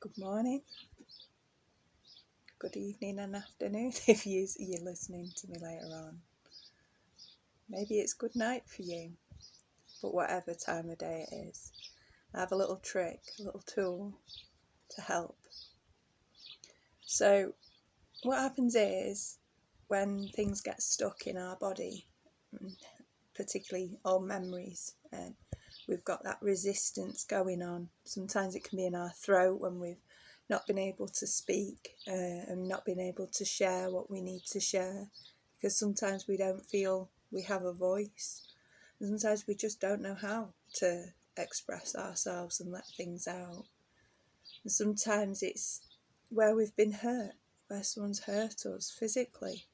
Good morning, good evening and afternoon if you're listening to me later on. Maybe it's good night for you, but whatever time of day it is, I have a little trick, a little tool to help. So what happens is when things get stuck in our body, particularly old memories, and we've got that resistance going on. Sometimes it can be in our throat when we've not been able to speak and not been able to share what we need to share, because sometimes we don't feel we have a voice, and sometimes we just don't know how to express ourselves and let things out. And sometimes it's where we've been hurt, where someone's hurt us physically,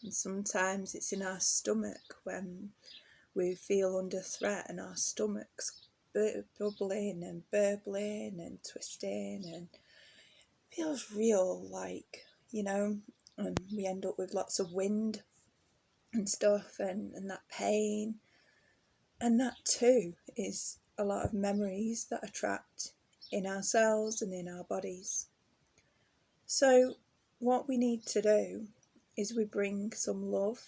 and sometimes it's in our stomach when we feel under threat and our stomach's bubbling and burbling and twisting and feels real, like, and we end up with lots of wind and stuff and that pain. And that too is a lot of memories that are trapped in ourselves and in our bodies. So what we need to do is we bring some love,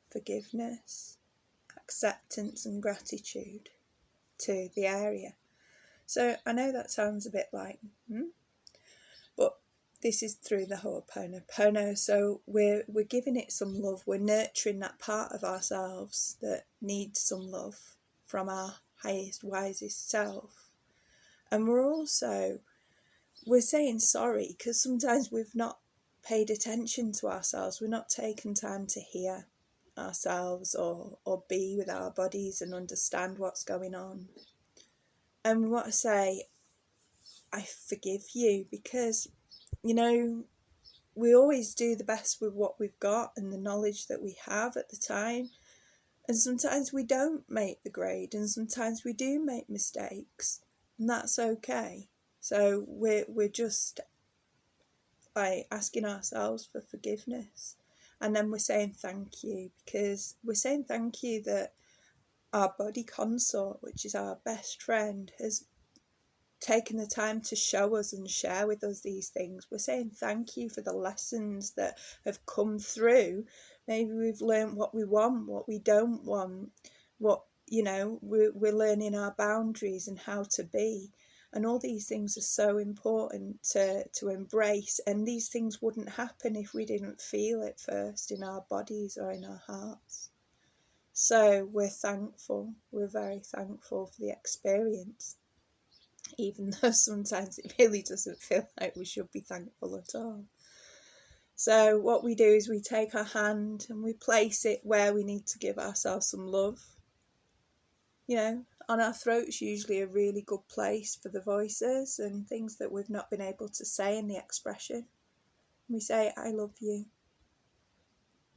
forgiveness, acceptance and gratitude to the area. So I know that sounds a bit like, but this is through the Ho'oponopono. So we're giving it some love. We're nurturing that part of ourselves that needs some love from our highest, wisest self. And we're saying sorry, because sometimes we've not paid attention to ourselves. We're not taking time to hear ourselves or be with our bodies and understand what's going on. And we want to say, I forgive you, because, we always do the best with what we've got and the knowledge that we have at the time. And sometimes we don't make the grade, and sometimes we do make mistakes, and that's okay. So we're just like asking ourselves for forgiveness, and then we're saying thank you, because we're saying thank you that our body consort, which is our best friend, has taken the time to show us and share with us these things. We're saying thank you for the lessons that have come through. Maybe we've learned what we want, what we don't want, what, we're learning our boundaries and how to be. And all these things are so important to embrace. And these things wouldn't happen if we didn't feel it first in our bodies or in our hearts. So we're thankful. We're very thankful for the experience, even though sometimes it really doesn't feel like we should be thankful at all. So what we do is we take our hand and we place it where we need to give ourselves some love. On our throat's usually a really good place for the voices and things that we've not been able to say in the expression. We say, I love you.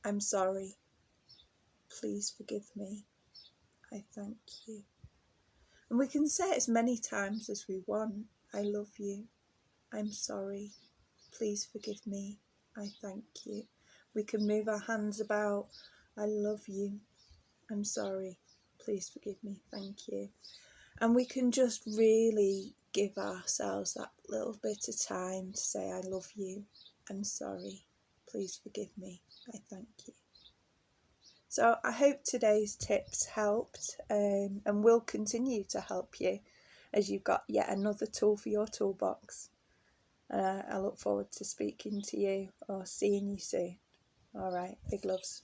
I'm sorry. Please forgive me. I thank you. And we can say it as many times as we want. I love you. I'm sorry. Please forgive me. I thank you. We can move our hands about. I love you. I'm sorry. Please forgive me. Thank you. And we can just really give ourselves that little bit of time to say, I love you. I'm sorry. Please forgive me. I thank you. So I hope today's tips helped and will continue to help you as you've got yet another tool for your toolbox. I look forward to speaking to you or seeing you soon. All right, big loves.